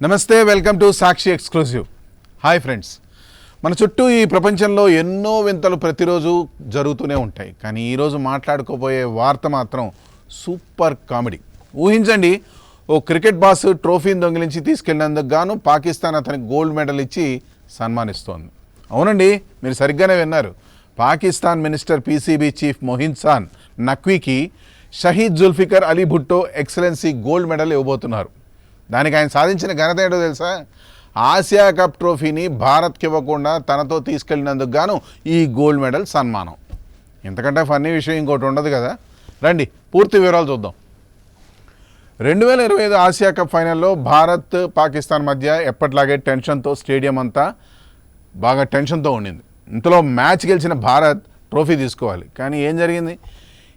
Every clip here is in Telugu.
నమస్తే, welcome to Sakshi exclusive. Hi friends, మన చుట్టూ ఈ ప్రపంచంలో ఎన్నో వింతలు ప్రతిరోజు జరుగుతూనే ఉంటాయి. కానీ ఈరోజు మాట్లాడుకోబోయే వార్త మాత్రం సూపర్ కామెడీ. ఊహించండి, ఓ క్రికెట్ బాస్ ట్రోఫీని దొంగిలించి తీసుకెళ్లినందుకు గాను పాకిస్తాన్ అతనికి గోల్డ్ మెడల్ ఇచ్చి సన్మానిస్తోంది. అవునండి, మీరు సరిగ్గానే విన్నారు. Pakistan minister PCB chief Mohsin నఖ్వీకి Shaheed Zulfikar Ali Bhutto excellency gold medal ఇవ్వబోతున్నారు. దానికి ఆయన సాధించిన ఘనత ఏంటో తెలుసా? ఆసియా కప్ ట్రోఫీని భారత్కి ఇవ్వకుండా తనతో తీసుకెళ్ళినందుకు గాను ఈ గోల్డ్ మెడల్ సన్మానం. ఇంతకంటే ఫన్నీ విషయం ఇంకోటి ఉండదు కదా. రండి పూర్తి వివరాలు చూద్దాం. 2025 ఆసియా కప్ ఫైనల్లో భారత్ పాకిస్తాన్ మధ్య ఎప్పటిలాగే టెన్షన్తో స్టేడియం అంతా బాగా టెన్షన్తో ఉండింది. ఇంతలో మ్యాచ్ గెలిచిన భారత్ ట్రోఫీ తీసుకోవాలి. కానీ ఏం జరిగింది?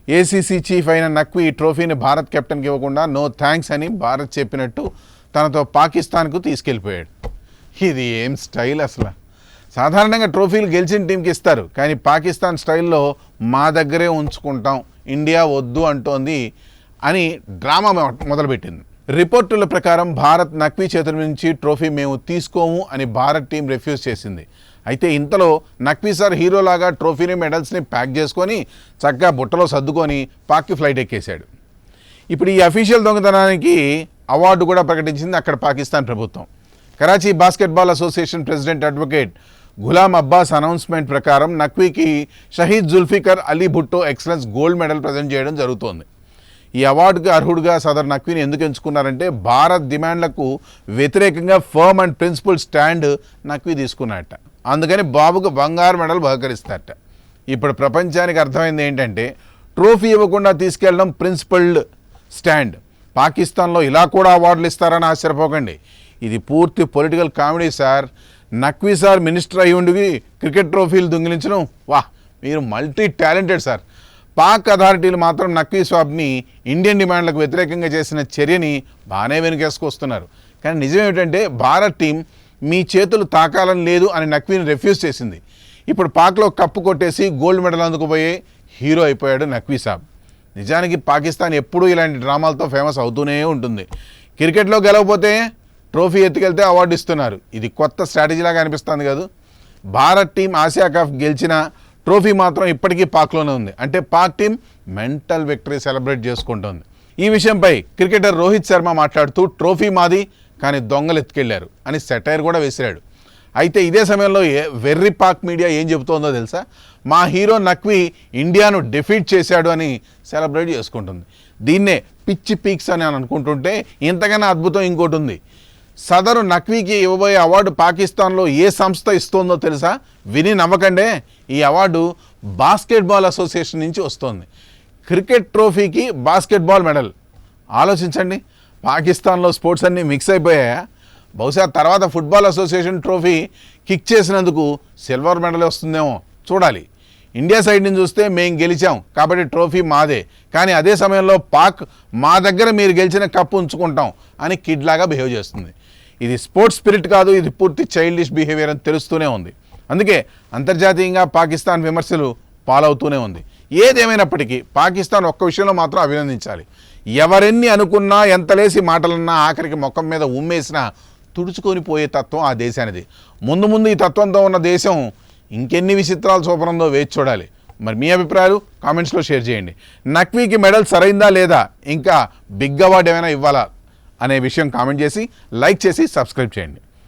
ఏసీసీ చీఫ్ అయిన నఖ్వీ ఈ ట్రోఫీని భారత్ కెప్టెన్కి ఇవ్వకుండా నో థ్యాంక్స్ అని భారత్ చెప్పినట్టు తనతో పాకిస్తాన్కు తీసుకెళ్ళిపోయాడు. ఇది ఏం స్టైల్ అసలు! సాధారణంగా ట్రోఫీలు గెలిచిన టీంకి ఇస్తారు, కానీ పాకిస్తాన్ స్టైల్లో మా దగ్గరే ఉంచుకుంటాం, ఇండియా వద్దు అంటోంది అని డ్రామా మొదలుపెట్టింది. రిపోర్టుల ప్రకారం భారత్ నఖ్వీ చేతుల నుంచి ట్రోఫీ మేము తీసుకోము అని భారత్ టీం రిఫ్యూజ్ చేసింది. అయితే ఇంతలో నఖ్వీ సార్ హీరోలాగా ట్రోఫీని మెడల్స్ని ప్యాక్ చేసుకొని చక్కగా బుట్టలో సర్దుకొని పాక్కి ఫ్లైట్ ఎక్కేశాడు. ఇప్పుడు ఈ అఫీషియల్ దొంగతనానికి అవార్డు కూడా ప్రకటించింది అక్కడ పాకిస్తాన్ ప్రభుత్వం. Karachi basketball association president advocate Ghulam Abbas announcement ప్రకారం నఖ్వీకి Shaheed Zulfikar Ali Bhutto excellence gold medal present చేయడం జరుగుతోంది. ఈ అవార్డుకి అర్హుడుగా సదర్ నఖ్వీని ఎందుకు ఎంచుకున్నారంటే భారత్ డిమాండ్లకు వ్యతిరేకంగా firm and principle stand Naqvi తీసుకున్నట్ట. అందుకని బాబుకు బంగారు మెడల్ బహుకరిస్తారట. ఇప్పుడు ప్రపంచానికి అర్థమైంది ఏంటంటే ట్రోఫీ ఇవ్వకుండా తీసుకెళ్ళడం ప్రిన్సిపల్డ్ స్టాండ్. పాకిస్తాన్లో ఇలా కూడా అవార్డులు ఇస్తారని ఆశ్చర్యపోకండి. ఇది పూర్తి political comedy sir. Naqvi sir minister అయి ఉండి క్రికెట్ ట్రోఫీలు దొంగిలించడం, వాహ్, మీరు మల్టీ టాలెంటెడ్ సార్. పాక్ అథారిటీలు మాత్రం నఖ్వీ సాబ్ని ఇండియన్ డిమాండ్లకు వ్యతిరేకంగా చేసిన చర్యని బాగానే వెనుకేసుకొస్తున్నారు. కానీ నిజం ఏమిటంటే భారత్ టీం మీ చేతులు తాకాలని లేదు అని నఖ్వీని రిఫ్యూజ్ చేసింది. ఇప్పుడు పాక్లో కప్పు కొట్టేసి గోల్డ్ మెడల్ అందుకుపోయే హీరో అయిపోయాడు నఖ్వీ సాబ్. నిజానికి పాకిస్తాన్ ఎప్పుడూ ఇలాంటి డ్రామాలతో ఫేమస్ అవుతూనే ఉంటుంది. క్రికెట్లో గెలవకపోతే ట్రోఫీ ఎత్తుకెళ్తే అవార్డు ఇస్తున్నారు. ఇది కొత్త స్ట్రాటజీలాగా అనిపిస్తుంది కదా. భారత్ టీం ఆసియా కప్ గెలిచిన ట్రోఫీ మాత్రం ఇప్పటికీ పాక్లోనే ఉంది. అంటే Pak team mental victory celebrate చేసుకుంటుంది. ఈ విషయంపై క్రికెటర్ రోహిత్ శర్మ మాట్లాడుతూ ట్రోఫీ మాది కానీ దొంగలు ఎత్తుకెళ్లారు అని సెటైర్ కూడా వేసాడు. అయితే ఇదే సమయంలో వెర్రి పాక్ మీడియా ఏం చెబుతోందో తెలుసా? మా హీరో నఖ్వీ ఇండియాను డిఫీట్ చేశాడు అని సెలబ్రేట్ చేసుకుంటుంది. దీన్నే పిచ్చి పీక్స్ అని అనుకుంటుంటే ఇంతకన్నా అద్భుతం ఇంకోటి ఉంది. సదరు నఖ్వీకి ఇవ్వబోయే అవార్డు పాకిస్తాన్లో ఏ సంస్థ ఇస్తోందో తెలుసా? విని నమ్మకండే. ఈ అవార్డు బాస్కెట్బాల్ అసోసియేషన్ నుంచి వస్తోంది. క్రికెట్ ట్రోఫీకి బాస్కెట్బాల్ మెడల్. ఆలోచించండి, పాకిస్తాన్లో స్పోర్ట్స్ అన్నీ మిక్స్ అయిపోయాయా? బహుశా తర్వాత ఫుట్బాల్ అసోసియేషన్ ట్రోఫీ కిక్ చేసినందుకు సిల్వర్ మెడల్ వస్తుందేమో చూడాలి. ఇండియా సైడ్ నుంచి చూస్తే మేము గెలిచాం కాబట్టి ట్రోఫీ మాదే, కానీ అదే సమయంలో పాక్ మా దగ్గర మీరు గెలిచిన కప్పు ఉంచుకుంటాం అని కిడ్ లాగా బిహేవ్ చేస్తుంది. ఇది స్పోర్ట్స్ స్పిరిట్ కాదు, ఇది పూర్తి చైల్డిష్ బిహేవియర్ అని తెలుస్తూనే ఉంది. అందుకే అంతర్జాతీయంగా పాకిస్తాన్ విమర్శలు పాలవుతూనే ఉంది. ఏదేమైనప్పటికీ పాకిస్తాన్ ఒక్క విషయంలో మాత్రం అభినందించాలి. ఎవరెన్ని అనుకున్నా, ఎంతలేసి మాటలన్నా, ఆఖరికి ముఖం మీద ఉమ్మేసినా తుడుచుకొని పోయే తత్వం ఆ దేశానిది. ముందు ముందు ఈ తత్వంతో ఉన్న దేశం ఇంకెన్ని విచిత్రాలు చూపడంలో వేచి చూడాలి. మరి మీ అభిప్రాయాలు కామెంట్స్లో షేర్ చేయండి. నఖ్వీకి మెడల్ సరైందా లేదా, ఇంకా బిగ్ అవార్డు ఏమైనా ఇవ్వాలా అనే విషయం కామెంట్ చేసి, లైక్ చేసి, సబ్స్క్రైబ్ చేయండి.